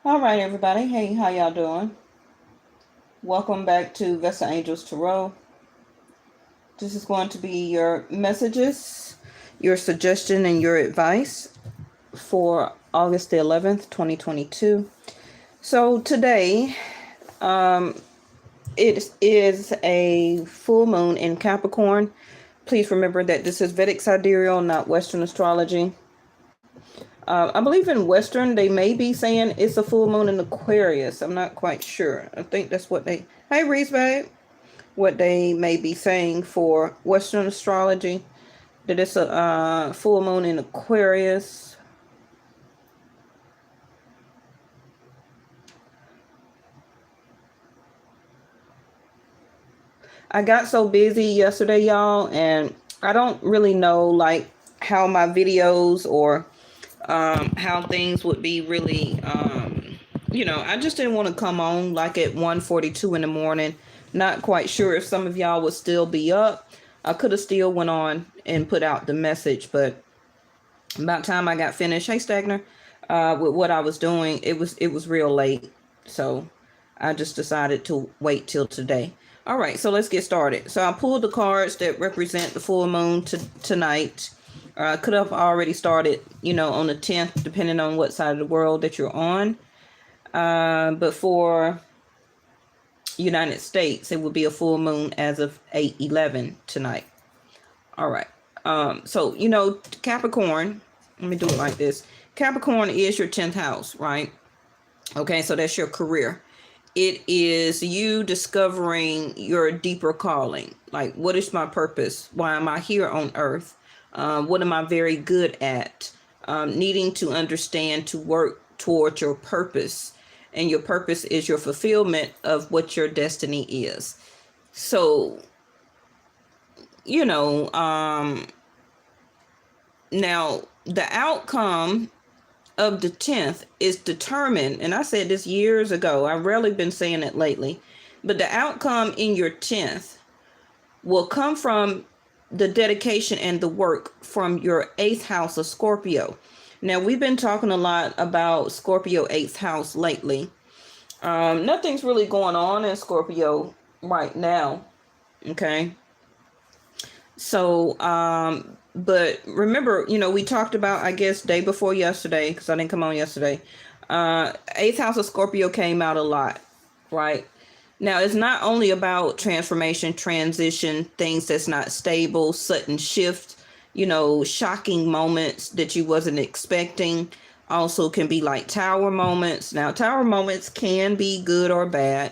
All right, everybody. Hey, how y'all doing? Welcome back to Vesta Angels Tarot. This is going to be your messages, your suggestion, and your advice for August the 11th, 2022. So today, it is a full moon in Capricorn. Please remember that this is Vedic sidereal, not Western astrology. I believe in Western, they may be saying it's a full moon in Aquarius. I'm not quite sure. I think that's what they... Hey, Reese, babe. What they may be saying for Western astrology. That it's a full moon in Aquarius. I got so busy yesterday, y'all, and I don't really know, like, how my videos or how things would be really, I just didn't want to come on like at 1:42 in the morning. Not quite sure if some of y'all would still be up. I could have still went on and put out the message, but about time I got finished, hey Stagner, with what I was doing, it was real late. So I just decided to wait till today. All right, so let's get started. So I pulled the cards that represent the full moon tonight. Could have already started, on the 10th, depending on what side of the world that you're on. But for United States, it would be a full moon as of 8/11 tonight. All right. So, Capricorn, let me do it like this. Capricorn is your 10th house, right? Okay, so that's your career. It is you discovering your deeper calling. Like, what is my purpose? Why am I here on earth? What am I very good at? Needing to understand to work toward your purpose. And your purpose is your fulfillment of what your destiny is. So, now the outcome of the 10th is determined, and I said this years ago, I've rarely been saying it lately, but the outcome in your 10th will come from the dedication and the work from your 8th house of Scorpio. Now, we've been talking a lot about Scorpio 8th house lately. Nothing's really going on in Scorpio right now. Okay. So, but remember, we talked about, I guess, day before yesterday, because I didn't come on yesterday. 8th house of Scorpio came out a lot, right? Now, it's not only about transformation, transition, things that's not stable, sudden shift, shocking moments that you wasn't expecting. Also can be like tower moments. Now, tower moments can be good or bad.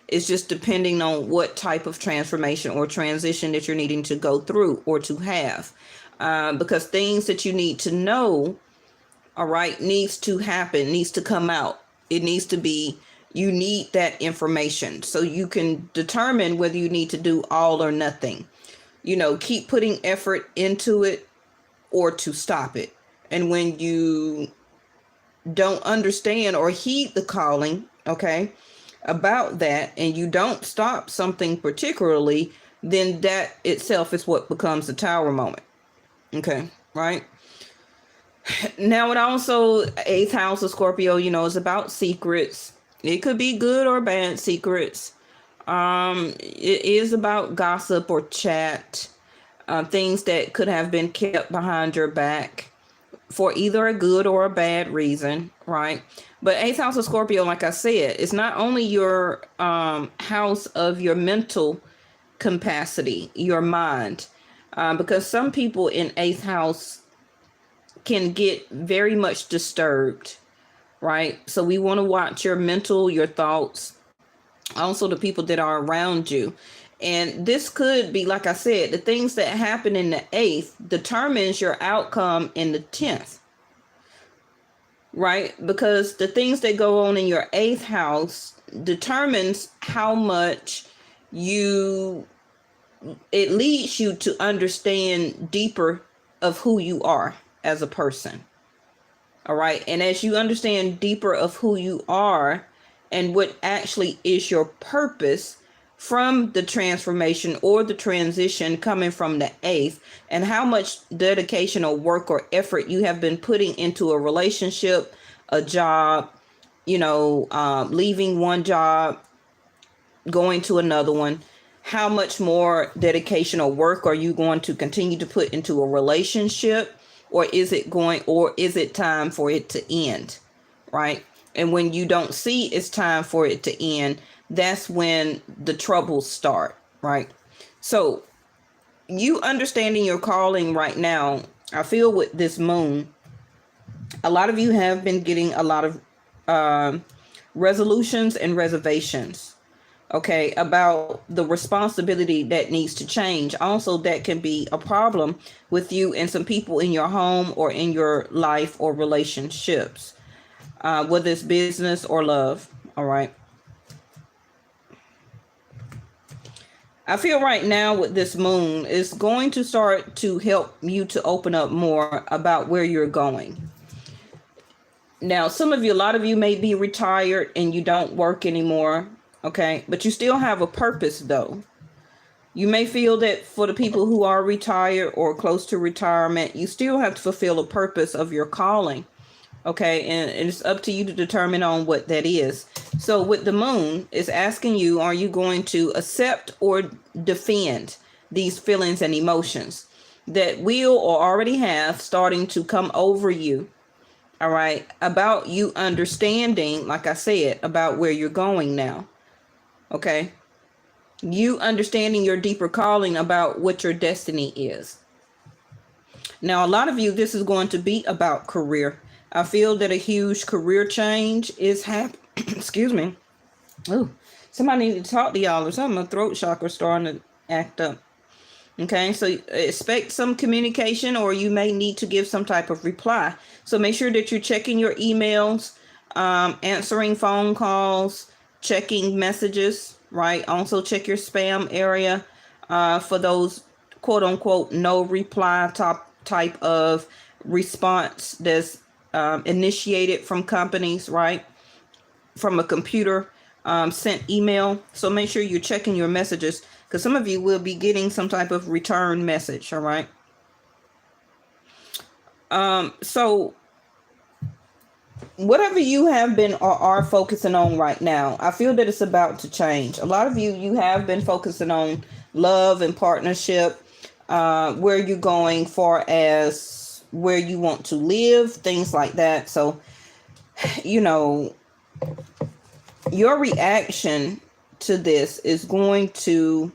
It's just depending on what type of transformation or transition that you're needing to go through or to have. Because things that you need to know, all right, needs to happen, needs to come out. It needs to be, you need that information so you can determine whether you need to do all or nothing. Keep putting effort into it or to stop it. And when you don't understand or heed the calling, okay, about that, and you don't stop something particularly, then that itself is what becomes a tower moment. Okay, right? Now, it also, 8th house of Scorpio, is about secrets. It could be good or bad secrets. It is about gossip or chat, things that could have been kept behind your back for either a good or a bad reason, right? But 8th house of Scorpio, like I said, it's not only your house of your mental capacity, your mind, because some people in 8th house can get very much disturbed, right? So we want to watch your mental, your thoughts, also the people that are around you. And this could be, like I said, the things that happen in the 8th determines your outcome in the 10th, right? Because the things that go on in your 8th house determines how much it leads you to understand deeper of who you are as a person. All right. And as you understand deeper of who you are and what actually is your purpose from the transformation or the transition coming from the 8th, and how much dedication or work or effort you have been putting into a relationship, a job, leaving one job, going to another one. How much more dedication or work are you going to continue to put into a relationship? Or is it time for it to end? Right? And when you don't see it's time for it to end, that's when the troubles start, right? So you understanding your calling right now, I feel with this moon, a lot of you have been getting a lot of resolutions and reservations, okay, about the responsibility that needs to change. Also, that can be a problem with you and some people in your home or in your life or relationships, whether it's business or love. All right. I feel right now with this moon is going to start to help you to open up more about where you're going. Now, a lot of you may be retired and you don't work anymore. Okay, but you still have a purpose though. You may feel that for the people who are retired or close to retirement, you still have to fulfill a purpose of your calling. Okay, and it's up to you to determine on what that is. So with the moon, it's asking you, are you going to accept or defend these feelings and emotions that will or already have starting to come over you? All right, about you understanding, like I said, about where you're going now. Okay, you understanding your deeper calling about what your destiny is. Now, a lot of you, this is going to be about career. I feel that a huge career change is happening. Excuse me. Oh, somebody need to talk to y'all or something. My throat chakra starting to act up. Okay, so expect some communication, or you may need to give some type of reply. So make sure that you're checking your emails, answering phone calls, checking messages, right? Also check your spam area for those quote unquote no reply type of response that's initiated from companies, right? From a computer sent email. So make sure you're checking your messages, because some of you will be getting some type of return message. All right. So whatever you have been or are focusing on right now, I feel that it's about to change. A lot of you have been focusing on love and partnership, where you're going far as where you want to live, things like that. So, your reaction to this is going to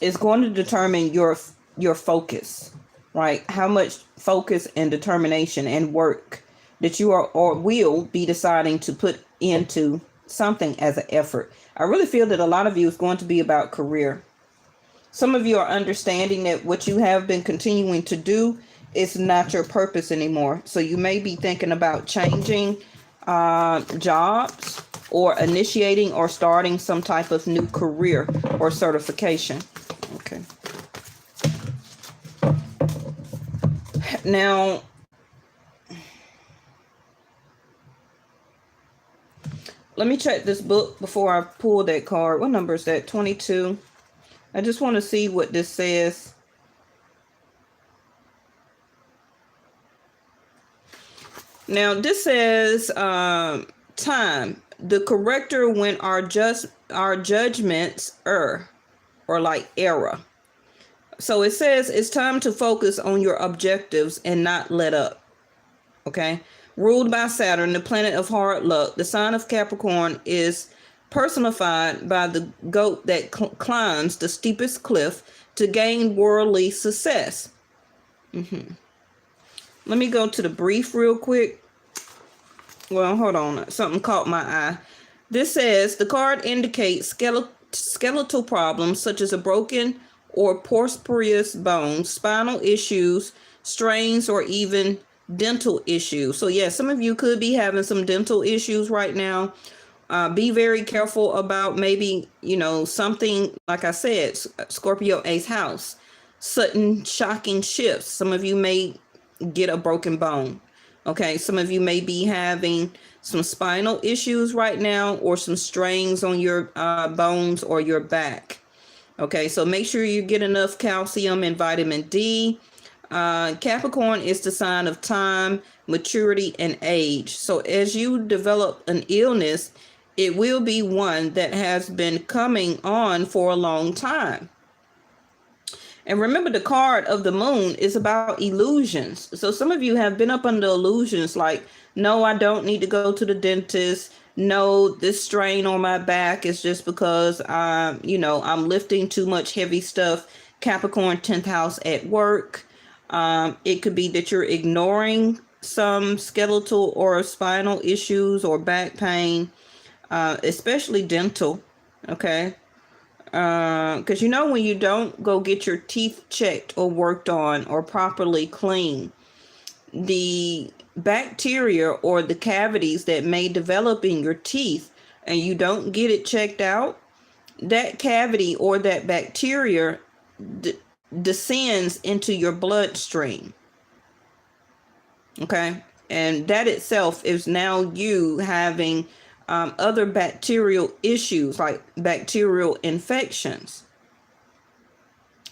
determine your focus, right? How much focus and determination and work that you are or will be deciding to put into something as an effort. I really feel that a lot of you is going to be about career. Some of you are understanding that what you have been continuing to do is not your purpose anymore. So you may be thinking about changing jobs or initiating or starting some type of new career or certification. Okay. Now, let me check this book before I pull that card. What number is that? 22. I just want to see what this says. Now, this says time. The corrector when our judgments err, or like error. So it says it's time to focus on your objectives and not let up. Okay. Ruled by Saturn, the planet of hard luck, the sign of Capricorn is personified by the goat that climbs the steepest cliff to gain worldly success. Let me go to the brief real quick. Well, hold on. Something caught my eye. This says the card indicates skeletal problems such as a broken or porous bones, spinal issues, strains, or even dental issues. So yeah, some of you could be having some dental issues right now. Be very careful about maybe, something, like I said, Scorpio Ace House, sudden shocking shifts. Some of you may get a broken bone. Okay, some of you may be having some spinal issues right now, or some strains on your bones or your back. Okay, so make sure you get enough calcium and vitamin D. Capricorn is the sign of time, maturity, and age. So as you develop an illness, it will be one that has been coming on for a long time. And remember, the card of the moon is about illusions. So some of you have been up under illusions like, no, I don't need to go to the dentist. No, this strain on my back is just because I'm lifting too much heavy stuff. Capricorn 10th house at work. It could be that you're ignoring some skeletal or spinal issues or back pain, especially dental. Okay. Because when you don't go get your teeth checked or worked on or properly cleaned, the bacteria or the cavities that may develop in your teeth and you don't get it checked out, that cavity or that bacteria descends into your bloodstream. Okay. And that itself is now you having other bacterial issues like bacterial infections.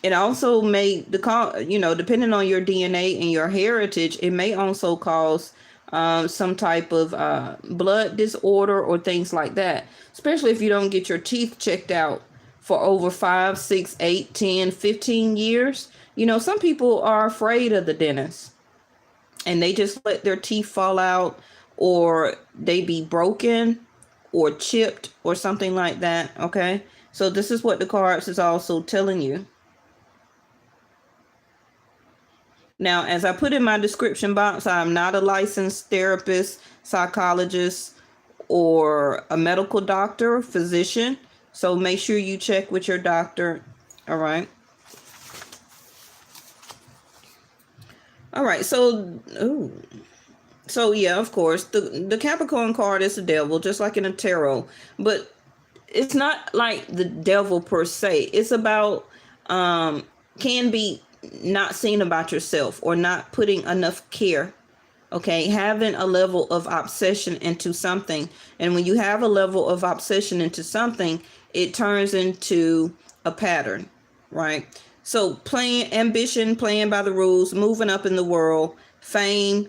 It also may, depending on your DNA and your heritage, it may also cause some type of blood disorder or things like that, especially if you don't get your teeth checked out for over 5, 6, 8, 10, 15 years. Some people are afraid of the dentist and they just let their teeth fall out, or they be broken or chipped or something like that. Okay. So this is what the cards is also telling you. Now, as I put in my description box, I'm not a licensed therapist, psychologist, or a medical doctor, physician. So make sure you check with your doctor. All right. All right. So yeah, of course, the Capricorn card is the devil, just like in a tarot, but it's not like the devil per se. It's about, can be not seeing about yourself or not putting enough care. Okay. Having a level of obsession into something. And when you have a level of obsession into something, it turns into a pattern, right? So ambition, playing by the rules, moving up in the world, fame,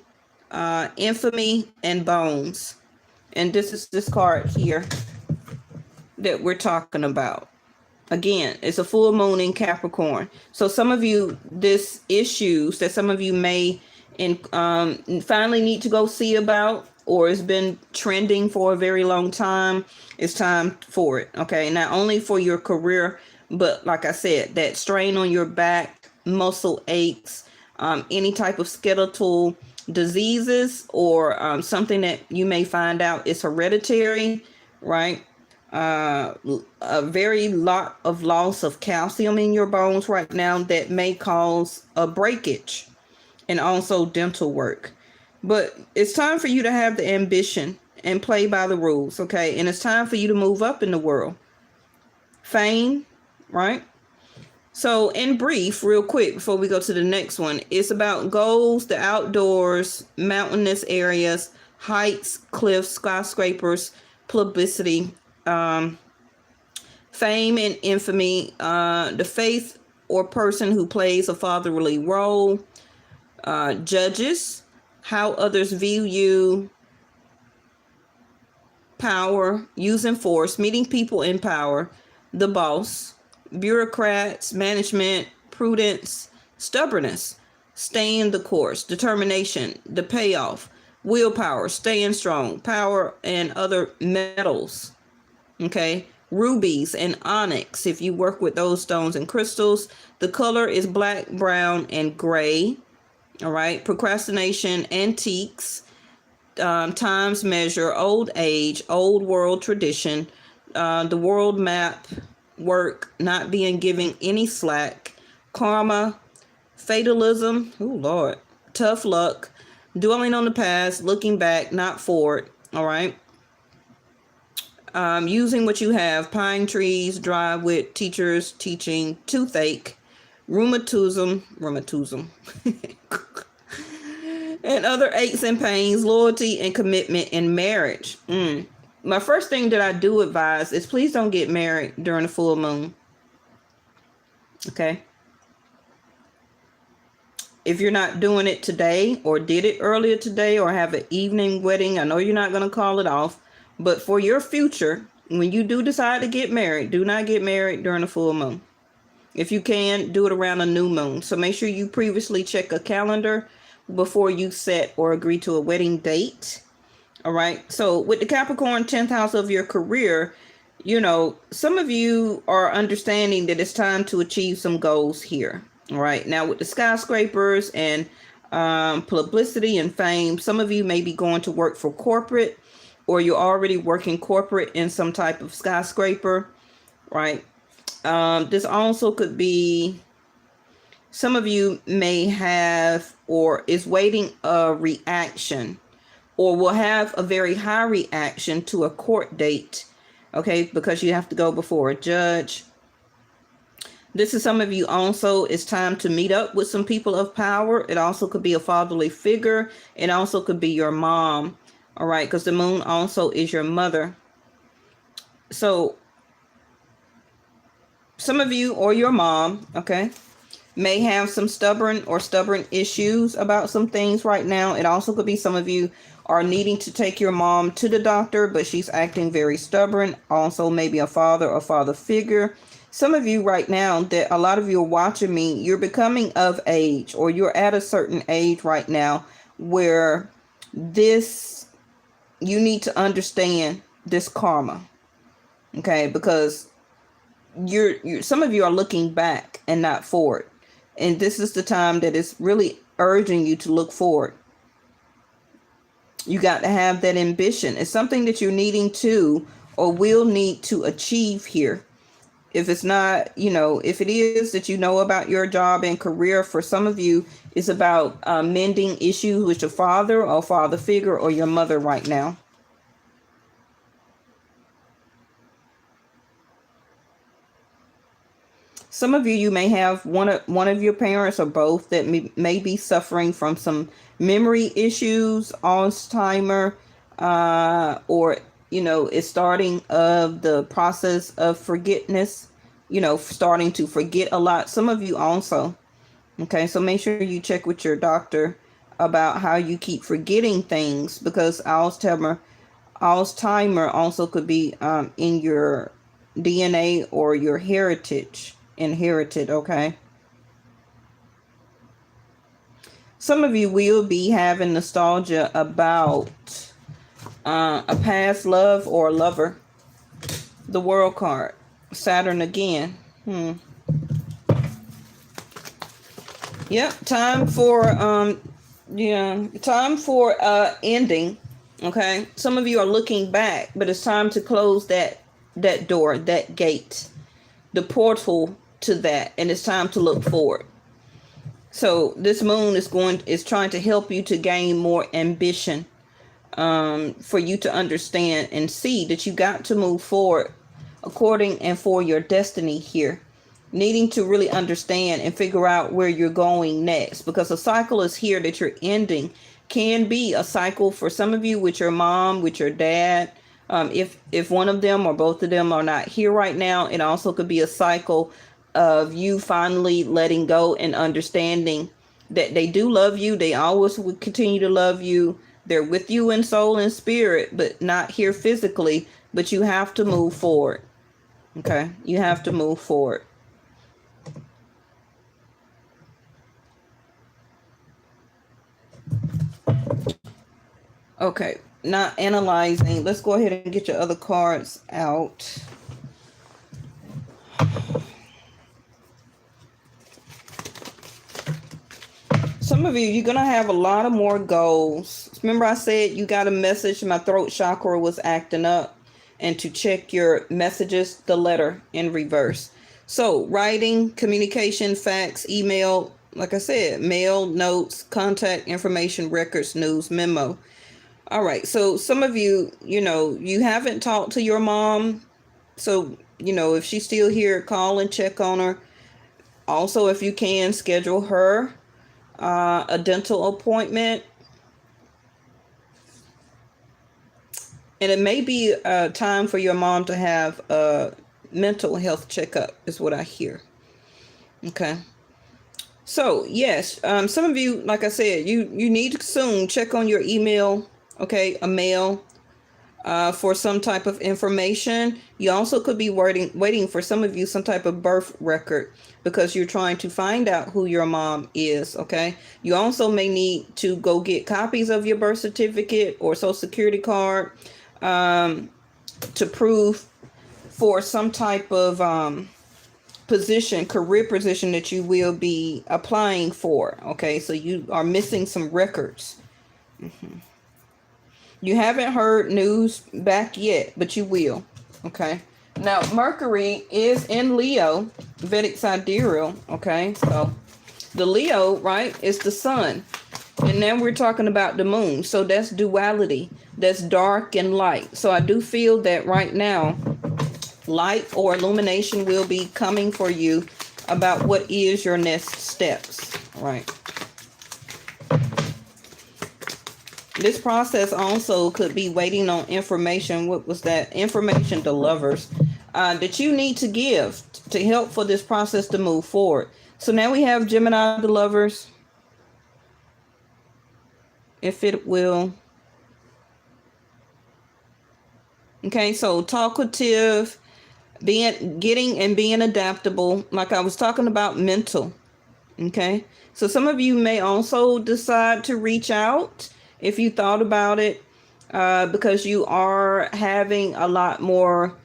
infamy, and bones. And this is this card here that we're talking about. Again, it's a full moon in Capricorn. So some of you, this issues that some of you may finally need to go see about, or it's been trending for a very long time, it's time for it. Okay. Not only for your career, but like I said, that strain on your back, muscle aches, any type of skeletal diseases, or something that you may find out is hereditary, right? A very lot of loss of calcium in your bones right now that may cause a breakage, and also dental work. But it's time for you to have the ambition and play by the rules, okay? And it's time for you to move up in the world. Fame, right? So in brief, real quick, before we go to the next one, it's about goals, the outdoors, mountainous areas, heights, cliffs, skyscrapers, publicity, fame and infamy, the faith or person who plays a fatherly role, judges, how others view you, power, using force, meeting people in power, the boss, bureaucrats, management, prudence, stubbornness, staying the course, determination, the payoff, willpower, staying strong, power, and other metals. Okay. Rubies and onyx, if you work with those stones and crystals. The color is black, brown, and gray. All right. Procrastination, antiques, times measure, old age, old world tradition, the world map, work, not being given any slack, karma, fatalism, oh Lord, tough luck, dwelling on the past, looking back, not forward. All right. Using what you have, pine trees, drive with teachers, teaching, toothache, rheumatism, and other aches and pains, loyalty and commitment in marriage. My first thing that I do advise is please don't get married during the full moon. Okay. if you're not doing it today or did it earlier today or have an evening wedding, I know you're not going to call it off, but for your future, when you do decide to get married, do not get married during a full moon. If you can, do it around a new moon. So make sure you previously check a calendar before you set or agree to a wedding date. All right. So with the Capricorn 10th house of your career, you know, some of you are understanding that it's time to achieve some goals here. All right. Now with the skyscrapers and publicity and fame, some of you may be going to work for corporate, or you're already working corporate in some type of skyscraper, right? This also could be, some of you may have or is waiting a reaction, or will have a very high reaction to a court date, okay, because you have to go before a judge. This is some of you also, it's time to meet up with some people of power. It also could be a fatherly figure. It also could be your mom, all right, because the moon also is your mother. So some of you or your mom, okay, may have some stubborn issues about some things right now. It also could be some of you are needing to take your mom to the doctor, but she's acting very stubborn. Also maybe a father or father figure. Some of you right now, that a lot of you are watching me, you're becoming of age, or you're at a certain age right now where this, you need to understand this karma, okay, because you're some of you are looking back and not forward, and this is the time that is really urging you to look forward. You got to have that ambition. It's something that you're needing to or will need to achieve here. If it's not, you know, if it is that you know about your job and career, for some of you, it's about mending issues with your father or father figure or your mother right now. Some of you, you may have one of your parents or both that may be suffering from some memory issues, Alzheimer, or, you know, it's starting of the process of forgetfulness, you know, starting to forget a lot. Some of you also, okay, so make sure you check with your doctor about how you keep forgetting things, because Alzheimer also could be in your DNA or your inherited, okay? Some of you will be having nostalgia about a past love or lover. The World card, Saturn again. Yep, time for ending. Okay, some of you are looking back, but it's time to close that door, that gate, the portal to that, and it's time to look forward. So this moon is trying to help you to gain more ambition, for you to understand and see that you got to move forward according and for your destiny here, needing to really understand and figure out where you're going next, because a cycle is here that you're ending. Can be a cycle for some of you with your mom, with your dad. If one of them or both of them are not here right now, it also could be a cycle of you finally letting go and understanding that they do love you. They always will continue to love you. They're with you in soul and spirit, but not here physically. But you have to move forward. Okay, you have to move forward. Okay, not analyzing. Let's go ahead and get your other cards out. Some of you, you're going to have a lot of more goals. Remember I said you got a message, my throat chakra was acting up, and to check your messages, the letter in reverse. So writing, communication, fax, email, like I said, mail, notes, contact information, records, news, memo. All right. So some of you, you know, you haven't talked to your mom. So, you know, if she's still here, call and check on her. Also, if you can, schedule her a dental appointment. And it may be time for your mom to have a mental health checkup, is what I hear. Okay. So yes, some of you, like I said, you need to soon check on your email, okay, a mail, for some type of information. You also could be waiting for some of you some type of birth record because you're trying to find out who your mom is, okay? You also may need to go get copies of your birth certificate or social security card to prove for some type of position, career position that you will be applying for, okay? So you are missing some records. You haven't heard news back yet, but you will, okay? Now, Mercury is in Leo, Vedic sidereal, okay? So the Leo, right, is the sun. And then we're talking about the moon. So that's duality. That's dark and light. So I do feel that right now, light or illumination will be coming for you about what is your next steps, right? This process also could be waiting on information. What was that? Information to lovers that you need to give to help for this process to move forward. So now we have Gemini, the lovers. If it will. Okay, so talkative, being adaptable, like I was talking about mental. Okay, so some of you may also decide to reach out if you thought about it, because you are having a lot more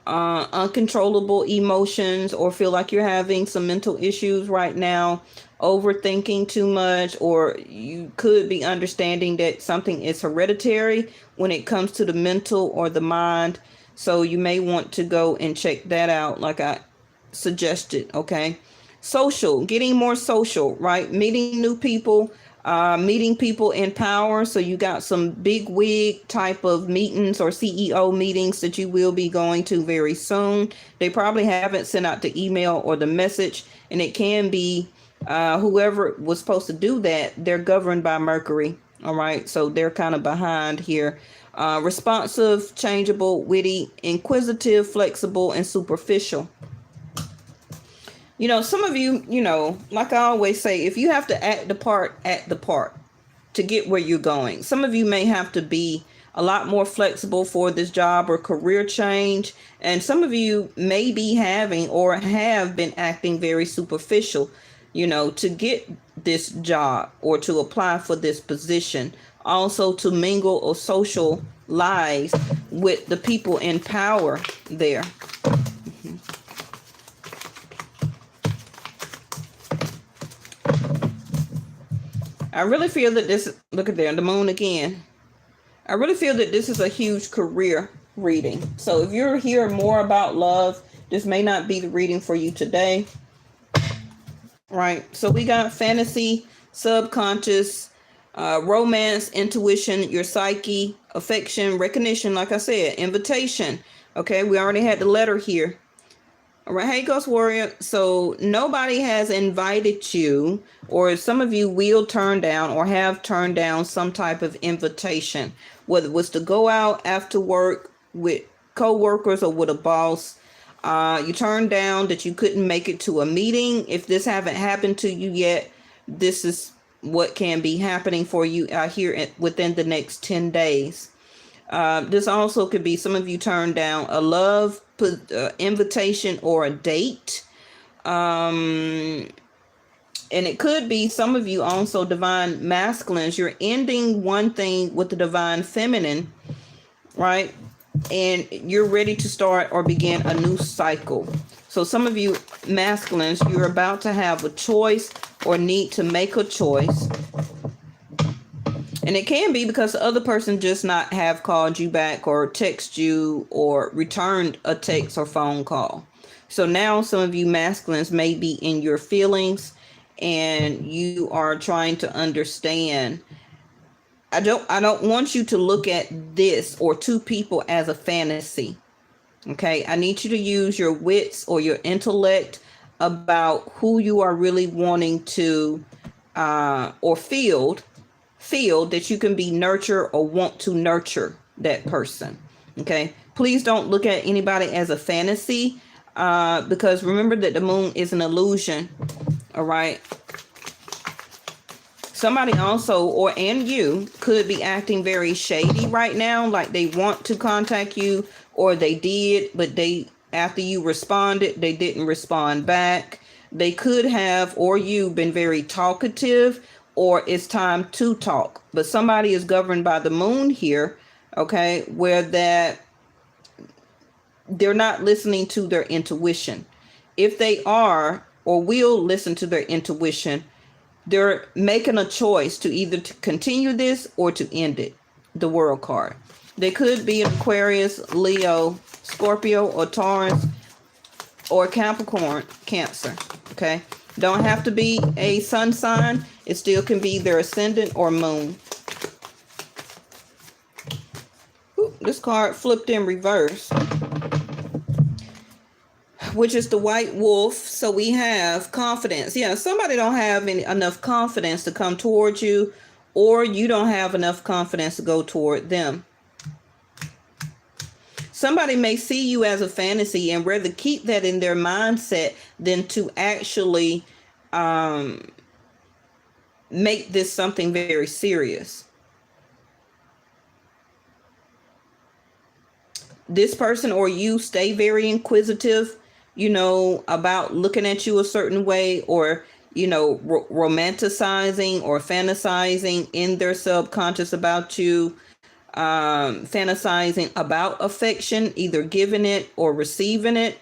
uncontrollable emotions, or feel like you're having some mental issues right now, overthinking too much, or you could be understanding that something is hereditary when it comes to the mental or the mind. So you may want to go and check that out like I suggested, okay? Social, getting more social, right? Meeting new people, meeting people in power. So you got some big wig type of meetings or CEO meetings that you will be going to very soon. They probably haven't sent out the email or the message, and it can be whoever was supposed to do that, they're governed by Mercury. All right, so they're kind of behind here. Responsive, changeable, witty, inquisitive, flexible, and superficial. You know, some of you, you know, like I always say, if you have to act the part to get where you're going. Some of you may have to be a lot more flexible for this job or career change. And some of you may be having or have been acting very superficial, you know, to get this job or to apply for this position. Also to mingle or socialize with the people in power there. I really feel that this, look at there, the moon again. I really feel that this is a huge career reading. So if you're hearing more about love, this may not be the reading for you today. Right. So we got fantasy, subconscious, romance, intuition, your psyche, affection, recognition, like I said, invitation. Okay, we already had the letter here. All right, hey, Ghost Warrior. So nobody has invited you, or some of you will turn down or have turned down some type of invitation, whether it was to go out after work with co-workers or with a boss. You turned down that you couldn't make it to a meeting. If this haven't happened to you yet, this is what can be happening for you here within the next 10 days. This also could be some of you turned down a love invitation or a date. And it could be some of you also divine masculines. You're ending one thing with the divine feminine, right? And you're ready to start or begin a new cycle. So some of you masculines, you're about to have a choice or need to make a choice. And it can be because the other person just not have called you back or text you or returned a text or phone call. So now some of you masculines may be in your feelings and you are trying to understand. I don't want you to look at this or two people as a fantasy. Okay, I need you to use your wits or your intellect about who you are really wanting to or feel that you can be nurtured or want to nurture that person. Okay, please don't look at anybody as a fantasy because remember that the moon is an illusion. All right, Somebody also, and you could be acting very shady right now, like they want to contact you, or they did, but after you responded, they didn't respond back. They could have, or you, been very talkative, or it's time to talk. But somebody is governed by the moon here, okay, where that they're not listening to their intuition. If they are, or will listen to their intuition, they're making a choice to either to continue this or to end it. The World card. They could be an Aquarius, Leo, Scorpio, or Taurus, or Capricorn, Cancer. Okay. Don't have to be a sun sign. It still can be their ascendant or moon. Ooh, this card flipped in reverse, which is the white wolf. So we have confidence. Yeah, somebody don't have enough confidence to come towards you, or you don't have enough confidence to go toward them. Somebody may see you as a fantasy and rather keep that in their mindset than to actually make this something very serious. This person or you stay very inquisitive, about looking at you a certain way, or, romanticizing or fantasizing in their subconscious about you, fantasizing about affection, either giving it or receiving it.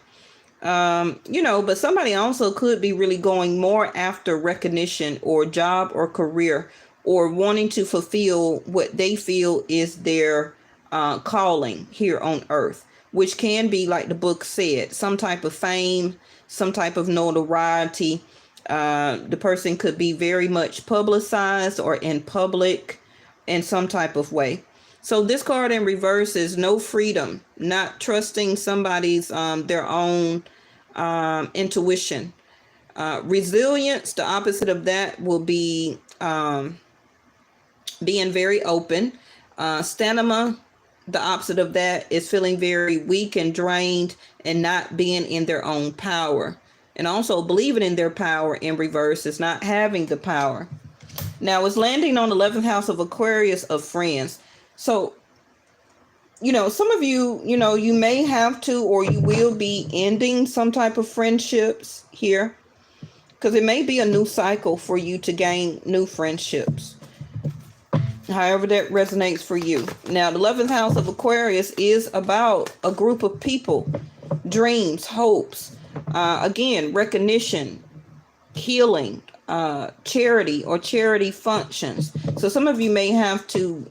But somebody also could be really going more after recognition or job or career, or wanting to fulfill what they feel is their calling here on earth, which can be, like the book said, some type of fame, some type of notoriety. The person could be very much publicized or in public in some type of way. So this card in reverse is no freedom, not trusting somebody's their own intuition. Resilience, the opposite of that will be being very open. Stamina, the opposite of that is feeling very weak and drained and not being in their own power. And also believing in their power in reverse is not having the power. Now it's landing on the 11th house of Aquarius of friends. So, some of you, you may have to, or you will be ending some type of friendships here, because it may be a new cycle for you to gain new friendships. However that resonates for you. Now, the 11th house of Aquarius is about a group of people, dreams, hopes, again, recognition, healing, charity or charity functions. So some of you may have to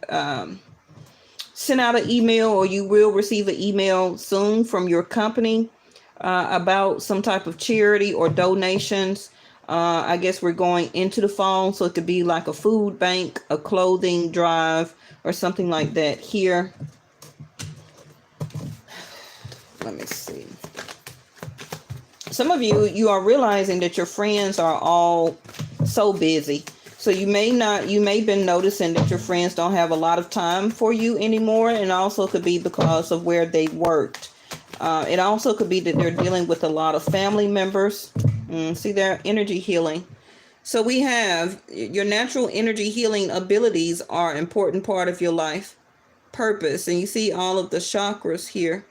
send out an email, or you will receive an email soon from your company about some type of charity or donations. I guess we're going into the fall, so it could be like a food bank, a clothing drive, or something like that here. Let me see. Some of you are realizing that your friends are all so busy. So you may been noticing that your friends don't have a lot of time for you anymore. And also could be because of where they worked. It also could be that they're dealing with a lot of family members. See their energy healing. So we have your natural energy healing abilities are an important part of your life purpose. And you see all of the chakras here.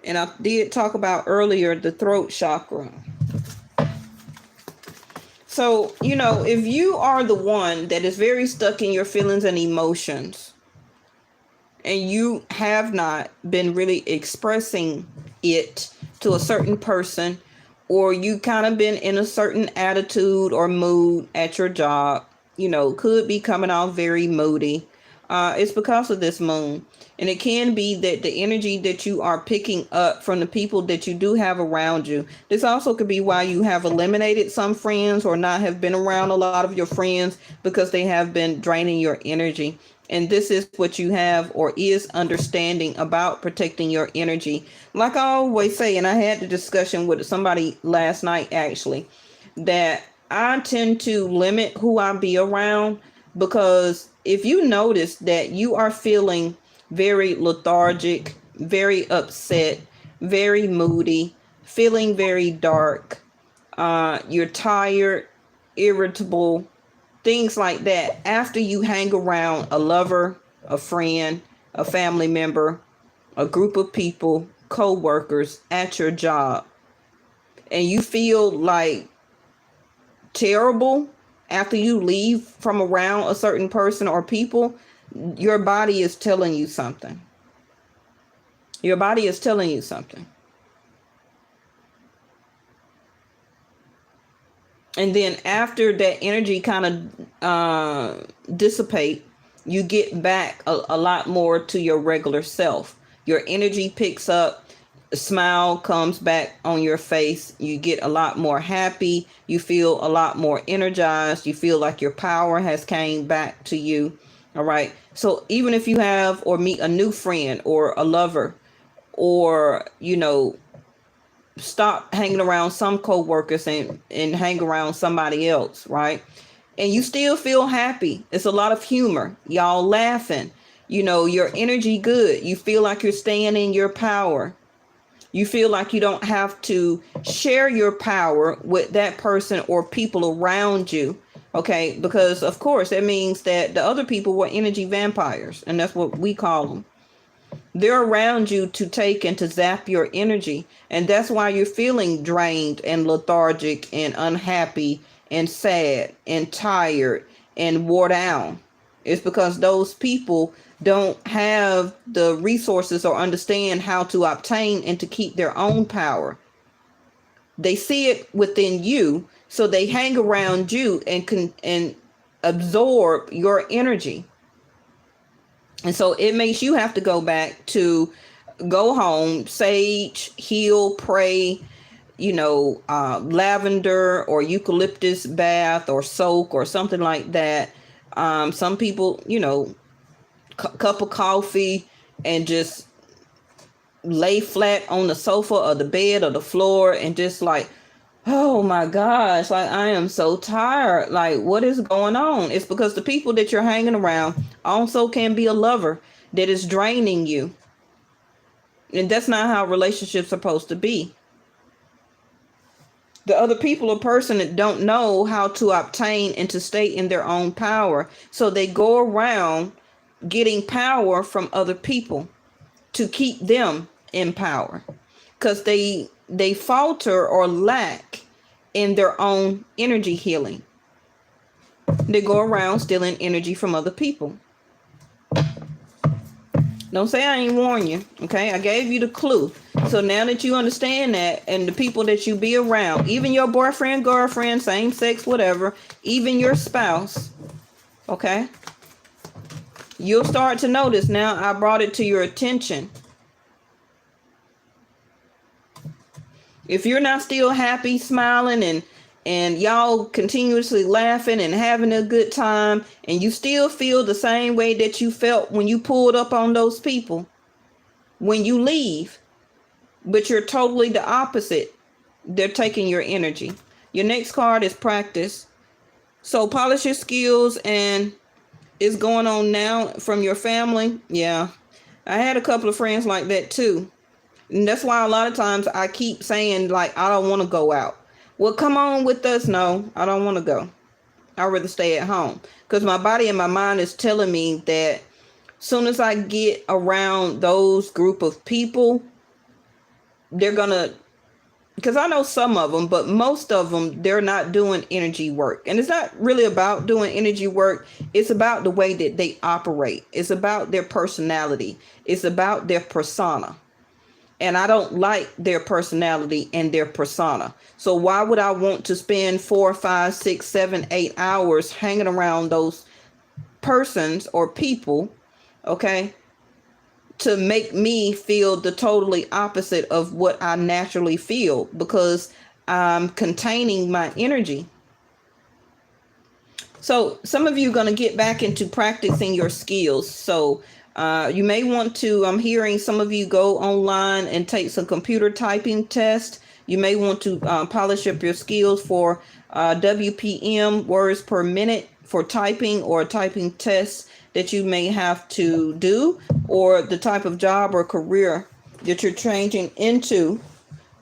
And I did talk about earlier the throat chakra. So, if you are the one that is very stuck in your feelings and emotions, and you have not been really expressing it to a certain person, or you kind of been in a certain attitude or mood at your job, could be coming off very moody. It's because of this moon. And it can be that the energy that you are picking up from the people that you do have around you. This also could be why you have eliminated some friends or not have been around a lot of your friends, because they have been draining your energy. And this is what you have, or is understanding about protecting your energy. Like I always say, and I had the discussion with somebody last night, actually, that I tend to limit who I be around, because if you notice that you are feeling very lethargic, very upset, very moody, feeling very dark, you're tired, irritable, things like that, after you hang around a lover, a friend, a family member, a group of people, co-workers at your job, and you feel like terrible after you leave from around a certain person or people, your body is telling you something. Your body is telling you something. And then after that energy kind of dissipate, you get back a lot more to your regular self. Your energy picks up, a smile comes back on your face. You get a lot more happy. You feel a lot more energized. You feel like your power has came back to you. All right. So even if you have or meet a new friend or a lover, or, stop hanging around some co-workers and hang around somebody else, right? And you still feel happy. It's a lot of humor. Y'all laughing. Your energy good. You feel like you're staying in your power. You feel like you don't have to share your power with that person or people around you. Okay, because of course that means that the other people were energy vampires, and that's what we call them. They're around you to take and to zap your energy. And that's why you're feeling drained and lethargic and unhappy and sad and tired and wore down. It's because those people don't have the resources or understand how to obtain and to keep their own power. They see it within you, so they hang around you and absorb your energy. And so it makes you have to go back to go home, sage, heal, pray, lavender or eucalyptus bath or soak or something like that. Some people, cup of coffee and just lay flat on the sofa or the bed or the floor and just like, oh my gosh, like I am so tired. Like, what is going on? It's because the people that you're hanging around also can be a lover that is draining you. And that's not how relationships are supposed to be. The other people or person that don't know how to obtain and to stay in their own power. So they go around getting power from other people to keep them in power. Because they falter or lack in their own energy healing. They go around stealing energy from other people. Don't say I ain't warn you. Okay, I gave you the clue. So now that you understand that, and the people that you be around, even your boyfriend, girlfriend, same sex, whatever, even your spouse, okay, you'll start to notice now. I brought it to your attention. If you're not still happy, smiling, and y'all continuously laughing and having a good time, and you still feel the same way that you felt when you pulled up on those people, when you leave, but you're totally the opposite, they're taking your energy. Your next card is practice. So polish your skills, and it's going on now from your family. Yeah, I had a couple of friends like that too. And that's why a lot of times I keep saying, like, I don't want to go out. Well, come on with us. No, I don't want to go. I'd rather stay at home. Because my body and my mind is telling me that soon as I get around those group of people, they're going to, because I know some of them, but most of them, they're not doing energy work. And it's not really about doing energy work. It's about the way that they operate. It's about their personality. It's about their persona. And I don't like their personality and their persona. So why would I want to spend 4, 5, 6, 7, 8 hours hanging around those persons or people, okay, to make me feel the totally opposite of what I naturally feel, because I'm containing my energy. So some of you are going to get back into practicing your skills. So you may want to, I'm hearing some of you go online and take some computer typing tests. You may want to polish up your skills for WPM, words per minute, for typing or typing tests that you may have to do, or the type of job or career that you're changing into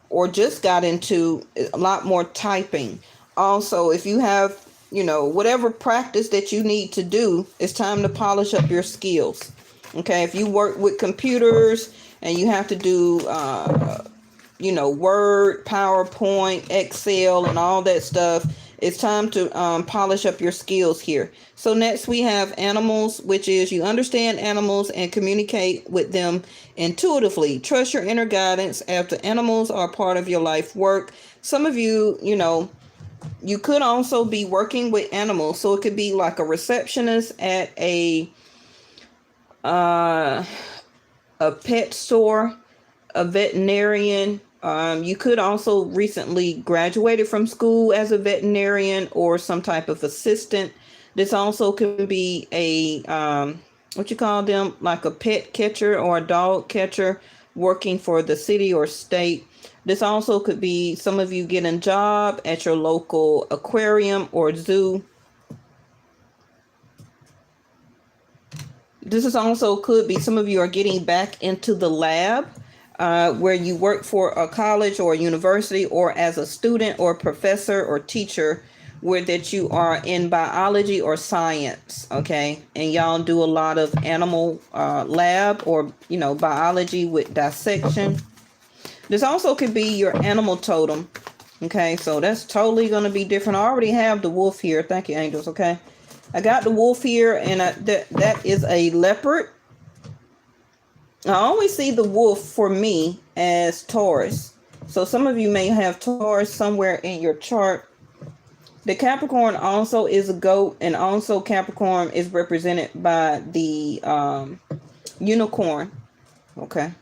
or just got into, a lot more typing. Also, if you have whatever practice that you need to do, it's time to polish up your skills. Okay, if you work with computers and you have to do, Word, PowerPoint, Excel, and all that stuff, it's time to polish up your skills here. So next we have animals, which is you understand animals and communicate with them intuitively. Trust your inner guidance after animals are part of your life work. Some of you, you could also be working with animals. So it could be like a receptionist at a pet store, a veterinarian. You could also recently graduated from school as a veterinarian or some type of assistant. This also could be a, what you call them, like a pet catcher or a dog catcher working for the city or state. This also could be some of you getting a job at your local aquarium or zoo. This is also could be some of you are getting back into the lab. Where you work for a college or a university or as a student or professor or teacher, where that you are in biology or science, okay? And y'all do a lot of animal lab or, biology with dissection. This also could be your animal totem, okay? So that's totally going to be different. I already have the wolf here. Thank you, angels, okay? I got the wolf here, and that is a leopard. I always see the wolf for me as Taurus. So some of you may have Taurus somewhere in your chart. The Capricorn also is a goat, and also Capricorn is represented by the unicorn. Okay.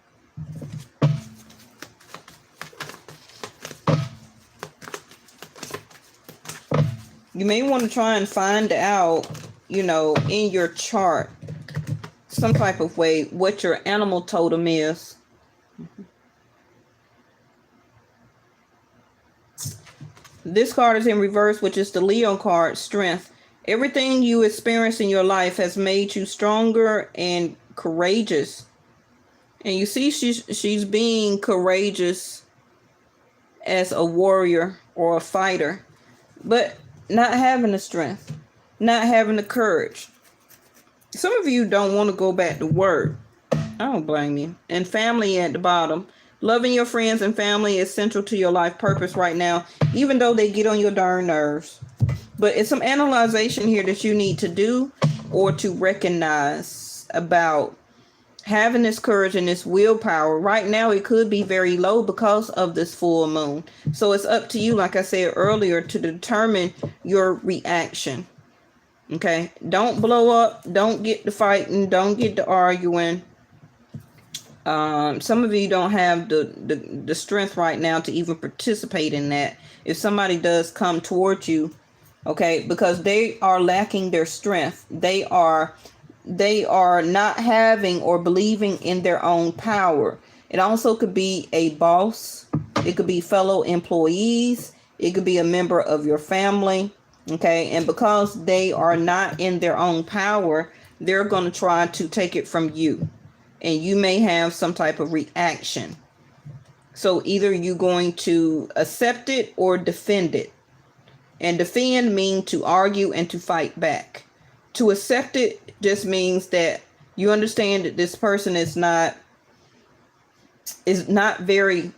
You may want to try and find out, in your chart, some type of way, what your animal totem is. This card is in reverse, which is the Leo card, strength. Everything you experience in your life has made you stronger and courageous. And you see she's being courageous as a warrior or a fighter, but not having the strength, not having the courage. Some of you don't want to go back to work. I don't blame you. And family at the bottom. Loving your friends and family is central to your life purpose right now, even though they get on your darn nerves. But it's some analyzation here that you need to do or to recognize about having this courage and this willpower. Right now, it could be very low because of this full moon. So it's up to you, like I said earlier, to determine your reaction. Okay, don't blow up, don't get to fighting, don't get to arguing. Some of you don't have the strength right now to even participate in that. If somebody does come towards you, okay, because they are lacking their strength. They are not having or believing in their own power. It also could be a boss. It could be fellow employees. It could be a member of your family. Okay, and because they are not in their own power, they're going to try to take it from you. And you may have some type of reaction. So either you're going to accept it or defend it. And defend means to argue and to fight back. To accept it just means that you understand that this person is not very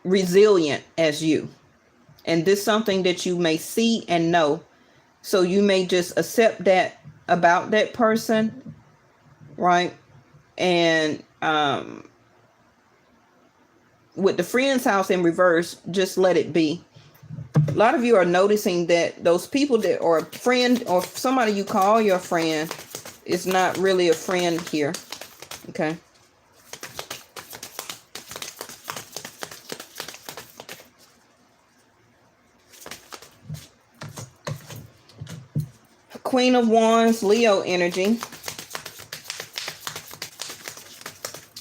resilient as you. And this is something that you may see and know. So you may just accept that about that person, right? And with the friend's house in reverse, just let it be. A lot of you are noticing that those people that are a friend or somebody you call your friend is not really a friend here. Okay. Queen of Wands, Leo energy.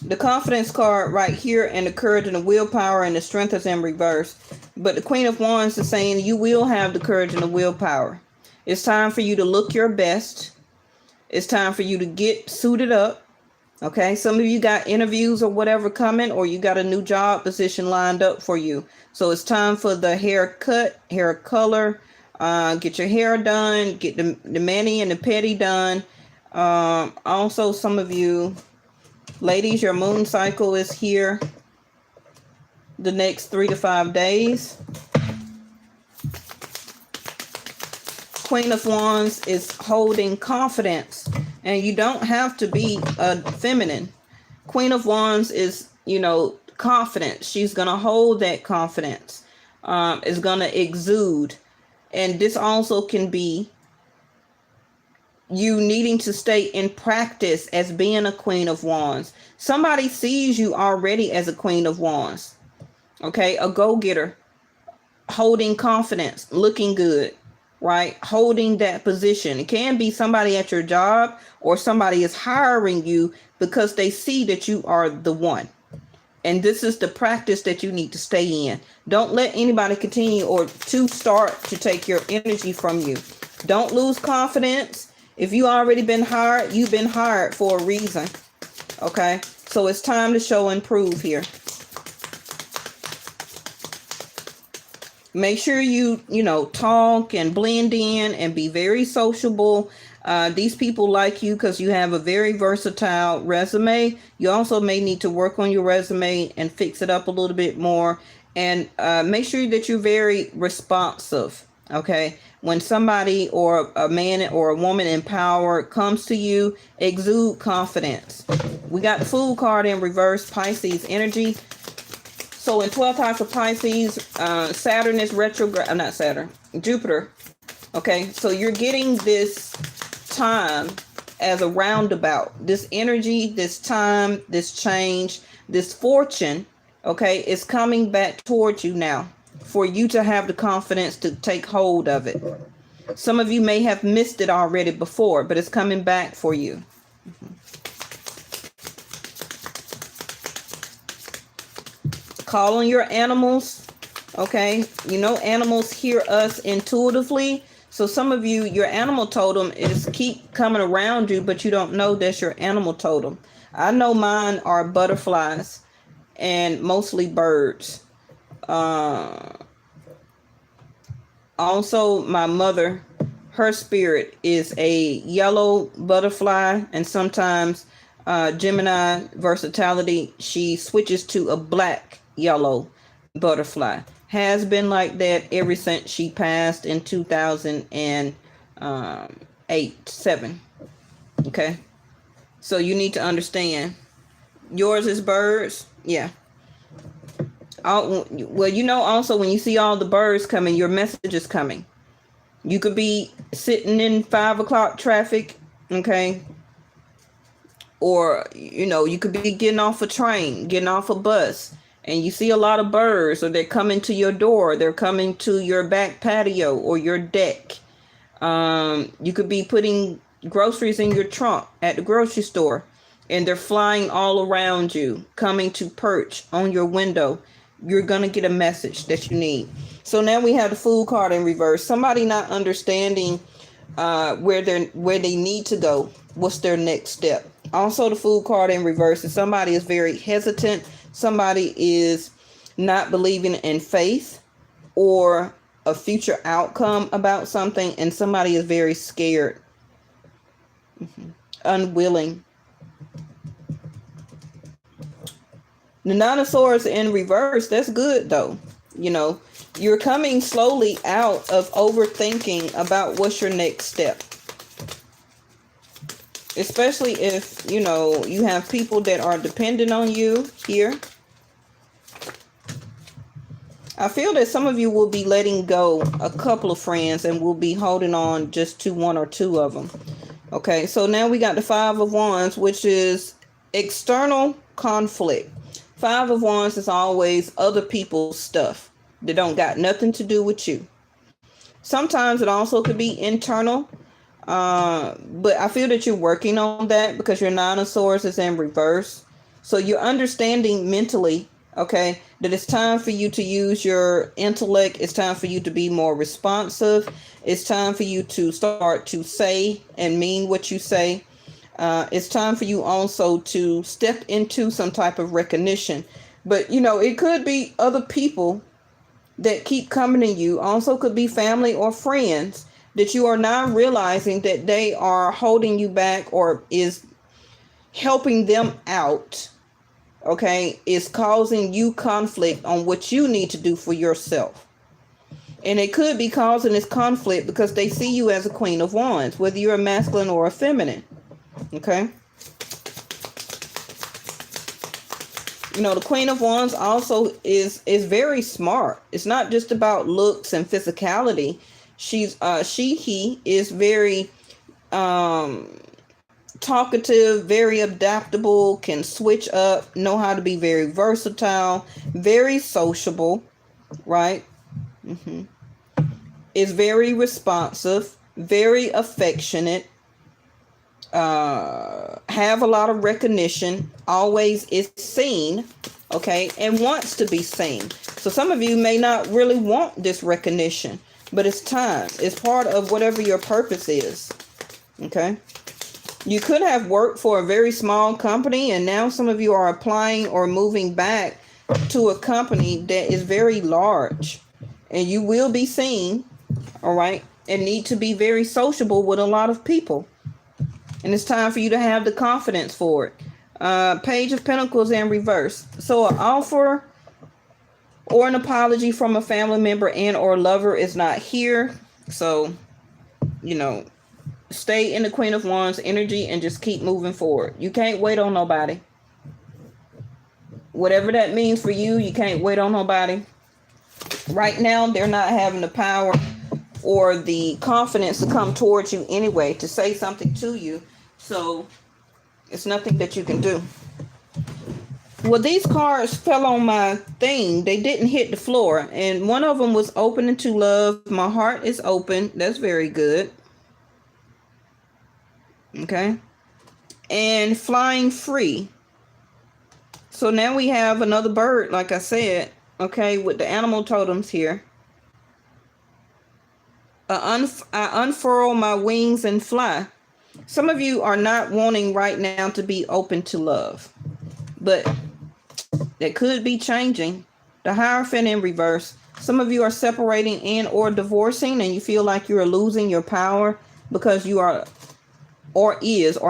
The confidence card right here, and the courage and the willpower and the strength is in reverse. But the Queen of Wands is saying you will have the courage and the willpower. It's time for you to look your best. It's time for you to get suited up. Okay, some of you got interviews or whatever coming, or you got a new job position lined up for you. So it's time for the haircut, hair color, Get your hair done, get the mani and the pedi done. Also, some of you ladies, your moon cycle is here the next 3 to 5 days. Queen of Wands is holding confidence, and you don't have to be feminine. Queen of Wands is, confident. She's going to hold that confidence. Is going to exude. And this also can be you needing to stay in practice as being a Queen of Wands. Somebody sees you already as a Queen of Wands. Okay, a go-getter, holding confidence, looking good, right? Holding that position. It can be somebody at your job, or somebody is hiring you because they see that you are the one. And this is the practice that you need to stay in. Don't let anybody continue or to start to take your energy from you. Don't lose confidence. If you already been hired, you've been hired for a reason. Okay, so it's time to show and prove here. Make sure you talk and blend in and be very sociable. These people like you because you have a very versatile resume. You also may need to work on your resume and fix it up a little bit more. And make sure that you're very responsive. Okay. When somebody or a man or a woman in power comes to you, exude confidence. We got the Fool card in reverse, Pisces energy. So in 12th house of Pisces, Saturn is retrograde. Not Saturn, Jupiter. Okay, so you're getting this time as a roundabout. This energy, this time, this change, this fortune, okay, is coming back towards you now for you to have the confidence to take hold of it. Some of you may have missed it already before, but it's coming back for you. Call on your animals. Okay, animals hear us intuitively. So some of you, your animal totem is keep coming around you, but you don't know that's your animal totem. I know mine are butterflies and mostly birds. Also, my mother, her spirit is a yellow butterfly, and sometimes Gemini versatility, she switches to a black yellow butterfly. Has been like that ever since she passed in 2007. Okay, so you need to understand. Yours is birds. Yeah. Well, also when you see all the birds coming, your message is coming. You could be sitting in 5 o'clock traffic, okay? Or, you could be getting off a train, getting off a bus, and you see a lot of birds, or they're coming to your door, they're coming to your back patio or your deck. You could be putting groceries in your trunk at the grocery store, and they're flying all around you, coming to perch on your window. You're going to get a message that you need. So now we have the Fool card in reverse. Somebody not understanding where they need to go. What's their next step? Also, the Fool card in reverse is somebody is very hesitant. Somebody is not believing in faith or a future outcome about something. And somebody is very scared, unwilling. The Nine of Swords in reverse, that's good though. You're coming slowly out of overthinking about what's your next step. Especially if, you have people that are dependent on you here. I feel that some of you will be letting go a couple of friends and will be holding on just to one or two of them. Okay, so now we got the Five of Wands, which is external conflict. Five of Wands is always other people's stuff that don't got nothing to do with you. Sometimes it also could be internal, but I feel that you're working on that because your Nine of Swords is in reverse. So you're understanding mentally, okay, that it's time for you to use your intellect. It's time for you to be more responsive. It's time for you to start to say and mean what you say. It's time for you also to step into some type of recognition. But, it could be other people that keep coming to you. Also could be family or friends that you are not realizing that they are holding you back or is helping them out. Okay, is causing you conflict on what you need to do for yourself. And it could be causing this conflict because they see you as a Queen of Wands, whether you're a masculine or a feminine. Okay. You know, the Queen of Wands also is very smart. It's not just about looks and physicality. He is very talkative, very adaptable, can switch up, know how to be very versatile, very sociable, right? Is very responsive, very affectionate, have a lot of recognition, always is seen, okay, and wants to be seen. So some of you may not really want this recognition, but it's time. It's part of whatever your purpose is, okay? You could have worked for a very small company, and now some of you are applying or moving back to a company that is very large, and you will be seen, all right, and need to be very sociable with a lot of people. And it's time for you to have the confidence for it. Page of Pentacles in reverse. So an offer or an apology from a family member and or lover is not here. So, you know, stay in the Queen of Wands energy and just keep moving forward. You can't wait on nobody. Whatever that means for you, you can't wait on nobody. Right now, they're not having the power or the confidence to come towards you anyway, to say something to you. So it's nothing that you can do. Well, these cards fell on my thing. They didn't hit the floor. And one of them was opening to love. My heart is open. That's very good. Okay. And flying free. So now we have another bird, like I said, okay, with the animal totems here. I unfurl my wings and fly. Some of you are not wanting right now to be open to love, but that could be changing. The Hierophant in reverse. Some of you are separating and or divorcing, and you feel like you're losing your power because you are or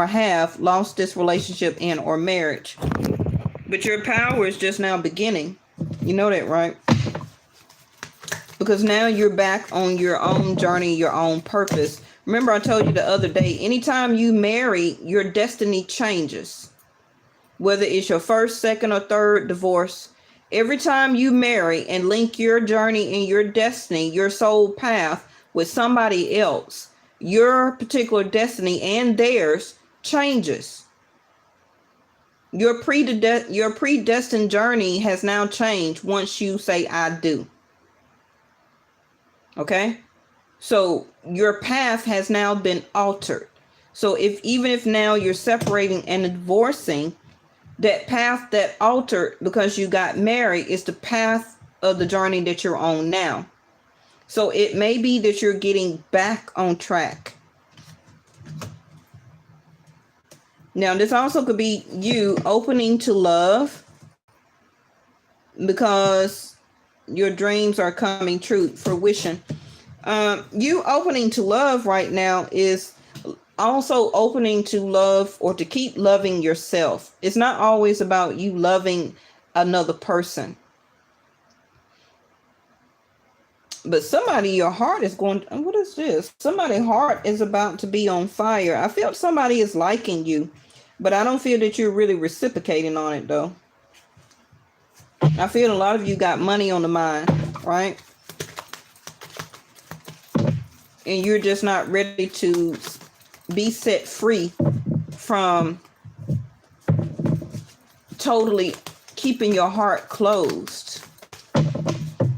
have lost this relationship and or marriage. But your power is just now beginning. You know that, right? Because now you're back on your own journey, your own purpose. Remember, I told you the other day, anytime you marry, your destiny changes. Whether it's your first, second, or third divorce, every time you marry and link your journey and your destiny, your soul path with somebody else, your particular destiny and theirs changes. Your predestined journey has now changed once you say, I do. Okay? So your path has now been altered. So even if now you're separating and divorcing, that path that altered because you got married is the path of the journey that you're on now. So it may be that you're getting back on track. Now, this also could be you opening to love because your dreams are coming true, fruition. You opening to love right now is also opening to love or to keep loving yourself. It's not always about you loving another person. But somebody, your heart is going, what is this? Somebody's heart is about to be on fire. I feel somebody is liking you, but I don't feel that you're really reciprocating on it, though. I feel a lot of you got money on the mind, right? And you're just not ready to be set free from totally keeping your heart closed.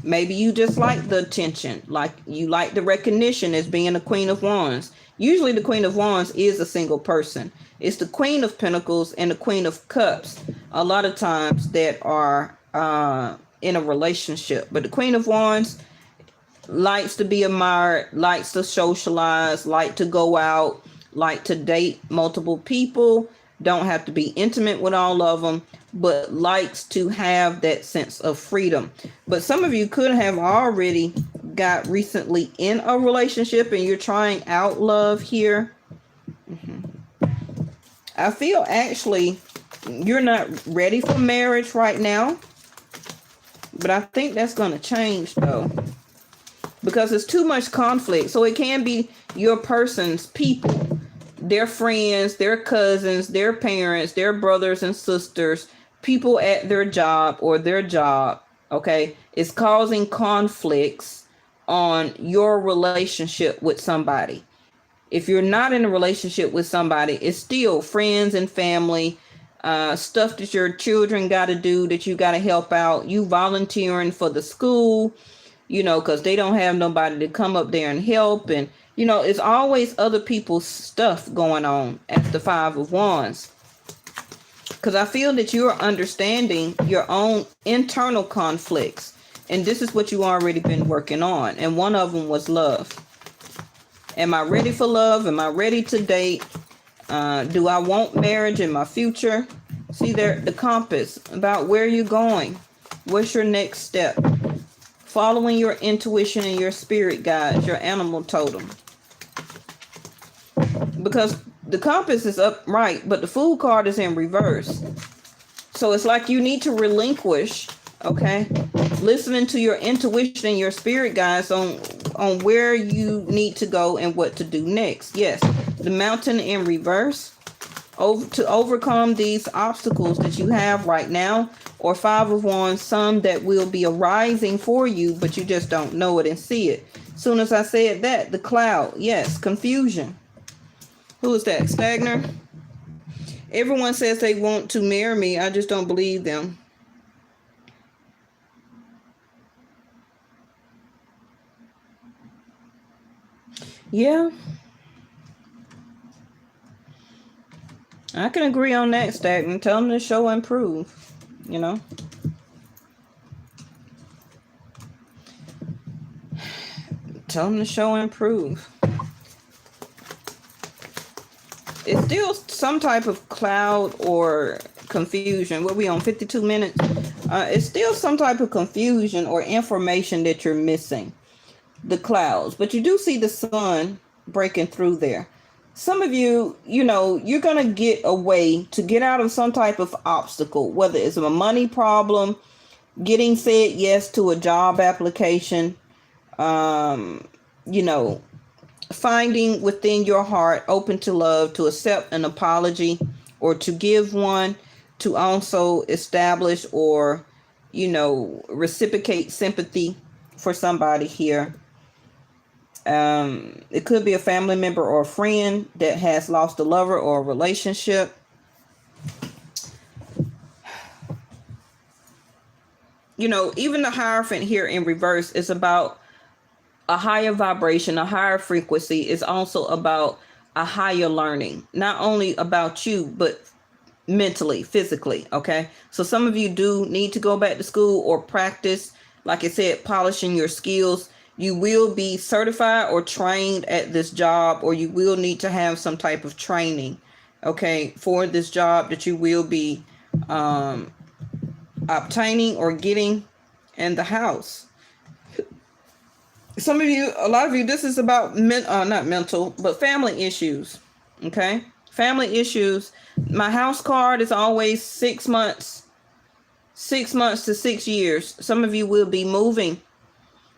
Maybe you just like the attention, like you like the recognition as being the Queen of Wands. Usually the Queen of Wands is a single person. It's the Queen of Pentacles and the Queen of Cups a lot of times that are in a relationship. But the Queen of Wands likes to be admired, likes to socialize, like to go out, like to date multiple people, don't have to be intimate with all of them, but likes to have that sense of freedom. But some of you could have already got recently in a relationship and you're trying out love here. I feel actually you're not ready for marriage right now, but I think that's going to change though, because there's too much conflict. So it can be your person's people, their friends, their cousins, their parents, their brothers and sisters, people at their job or their job. Okay. It's causing conflicts on your relationship with somebody. If you're not in a relationship with somebody, it's still friends and family, stuff that your children got to do, that you got to help out. You volunteering for the school, because they don't have nobody to come up there and help. And, it's always other people's stuff going on at the Five of Wands. Because I feel that you're understanding your own internal conflicts. And this is what you already been working on. And one of them was love. Am I ready for love? Am I ready to date? Do I want marriage in my future? See there, the compass about where you're going. What's your next step? Following your intuition and your spirit guides, your animal totem. Because the compass is upright, but the Fool card is in reverse. So it's like you need to relinquish, okay? Listening to your intuition and your spirit guides on where you need to go and what to do next. Yes, the mountain in reverse. To overcome these obstacles that you have right now, or Five of Wands, some that will be arising for you, but you just don't know it and see it. Soon as I said that, the cloud, yes, confusion. Who is that? Stagner? Everyone says they want to marry me. I just don't believe them. Yeah. I can agree on that, Stagner. Tell them to show and prove, Tell them to show and prove. It's still some type of cloud or confusion. What we on 52 minutes? It's still some type of confusion or information that you're missing. The clouds, but you do see the sun breaking through there. Some of you, you're going to get a way to get out of some type of obstacle, whether it's a money problem, getting said yes to a job application, finding within your heart open to love, to accept an apology or to give one, to also establish or, reciprocate sympathy for somebody here. It could be a family member or a friend that has lost a lover or a relationship. Even the Hierophant here in reverse is about a higher vibration, a higher frequency. Is also about a higher learning, not only about you, but mentally, physically. Okay. So some of you do need to go back to school or practice, like I said, polishing your skills. You will be certified or trained at this job, or you will need to have some type of training, okay, for this job that you will be obtaining or getting in the house. Some of you, a lot of you, this is about not mental, but family issues, okay? Family issues. My house card is always 6 months. 6 months to 6 years. Some of you will be moving.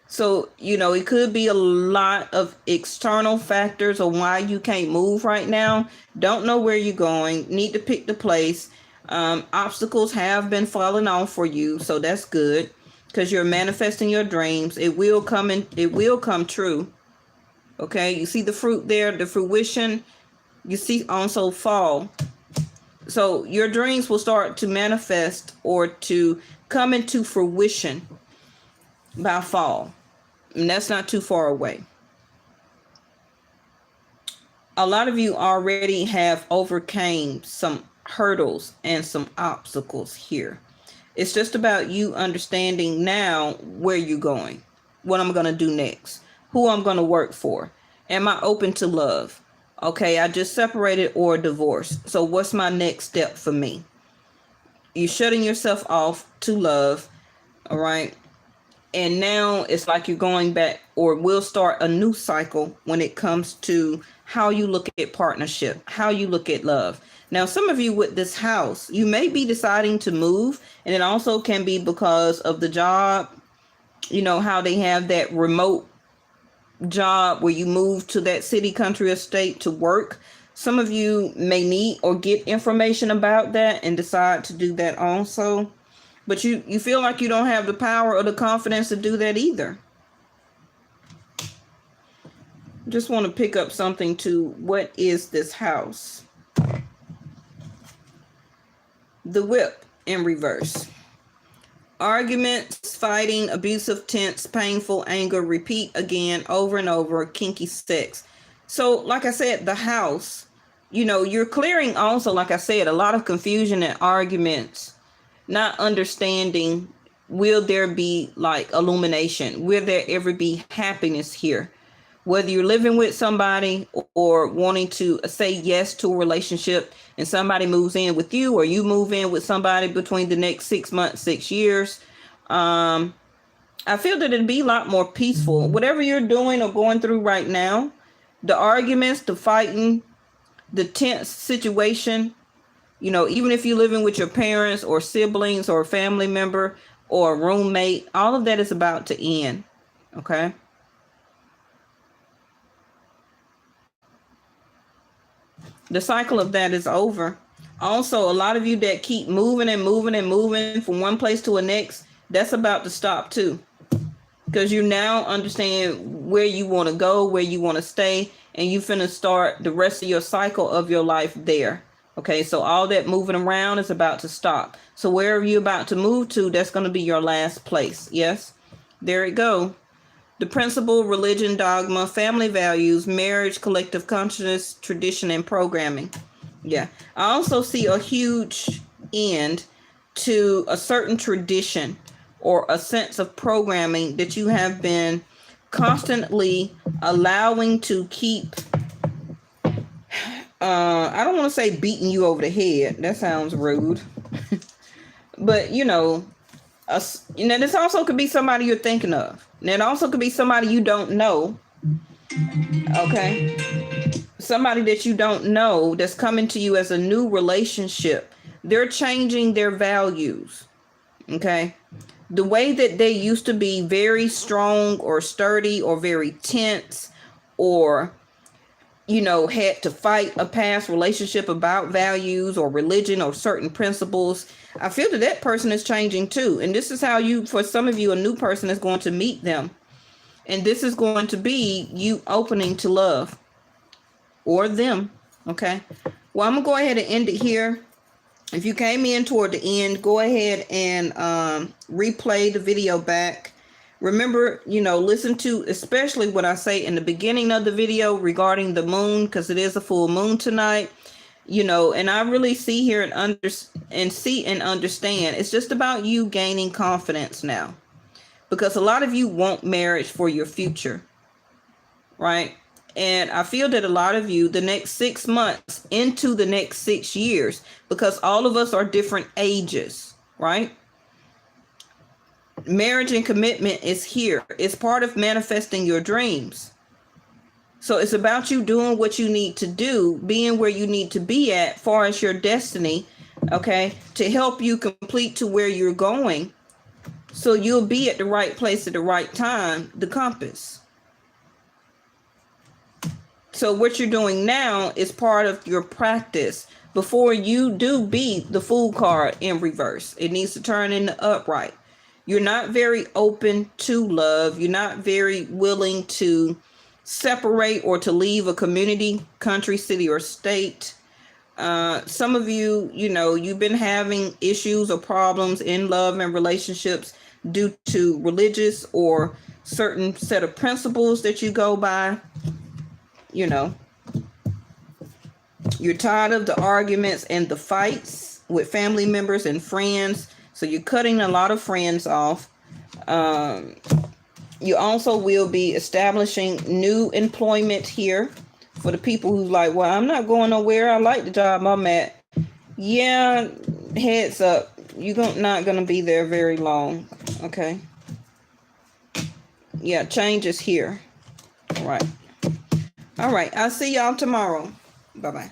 So, it could be a lot of external factors on why you can't move right now. Don't know where you're going. Need to pick the place. Obstacles have been falling off for you. So that's good, because you're manifesting your dreams. It will come in. It will come true. Okay. You see the fruit there, the fruition. You see also fall. So your dreams will start to manifest or to come into fruition by fall. And that's not too far away. A lot of you already have overcame some hurdles and some obstacles here. It's just about you understanding now where you're going, what I'm going to do next, who I'm going to work for. Am I open to love? Okay, I just separated or divorced. So what's my next step for me? You're shutting yourself off to love. All right. And now it's like you're going back, or we'll start a new cycle when it comes to how you look at partnership, how you look at love. Now, some of you with this house, you may be deciding to move, and it also can be because of the job, you know, how they have that remote job where you move to that city, country, or state to work. Some of you may need or get information about that and decide to do that also. But you feel like you don't have the power or the confidence to do that either. Just want to pick up something to what is this house? The Whip in reverse. Arguments, fighting, abusive, tense, painful, anger, repeat again, over and over, kinky sex. So like I said, the house, you know, you're clearing also, like I said, a lot of confusion and arguments. Not understanding, will there be like illumination? Will there ever be happiness here? Whether you're living with somebody or wanting to say yes to a relationship and somebody moves in with you, or you move in with somebody between the next 6 months, 6 years, I feel that it'd be a lot more peaceful. Whatever you're doing or going through right now, the arguments, the fighting, the tense situation, you know, even if you're living with your parents or siblings or a family member or a roommate, all of that is about to end. Okay. The cycle of that is over. Also, a lot of you that keep moving and moving and moving from one place to the next, that's about to stop too. Because you now understand where you want to go, where you want to stay, and you finna start the rest of your cycle of your life there. Okay, so all that moving around is about to stop. So wherever you're about to move to, that's going to be your last place. Yes, there it go. The principle, religion, dogma, family values, marriage, collective consciousness, tradition, and programming. Yeah, I also see a huge end to a certain tradition or a sense of programming that you have been constantly allowing to keep I don't want to say beating you over the head. That sounds rude. But, you know, this also could be somebody you're thinking of. And it also could be somebody you don't know. Okay. Somebody that you don't know that's coming to you as a new relationship. They're changing their values. Okay. The way that they used to be very strong or sturdy or very tense or, you know, had to fight a past relationship about values or religion or certain principles. I feel that that person is changing too. And this is how you, for some of you, a new person is going to meet them. And this is going to be you opening to love or them. Okay. Well, I'm going to go ahead and end it here. If you came in toward the end, go ahead and replay the video back. Remember, you know, listen to especially what I say in the beginning of the video regarding the moon, because it is a full moon tonight, you know, and I really see here and understand. It's just about you gaining confidence now, because a lot of you want marriage for your future, right? And I feel that a lot of you, the next 6 months into the next 6 years, because all of us are different ages, right? Marriage and commitment is here. It's part of manifesting your dreams. So it's about you doing what you need to do, being where you need to be at far as your destiny, okay, to help you complete to where you're going. So you'll be at the right place at the right time, the compass. So what you're doing now is part of your practice before you do be the Fool card in reverse. It needs to turn into upright. You're not very open to love. You're not very willing to separate or to leave a community, country, city, or state. Some of you, you know, you've been having issues or problems in love and relationships due to religious or certain set of principles that you go by. You know, you're tired of the arguments and the fights with family members and friends. So you're cutting a lot of friends off. You also will be establishing new employment here For the people who's like, well, I'm not going nowhere. I like the job I'm at. Yeah, heads up. You're not going to be there very long. Okay. Yeah, change is here. All right. All right. I'll see y'all tomorrow. Bye-bye.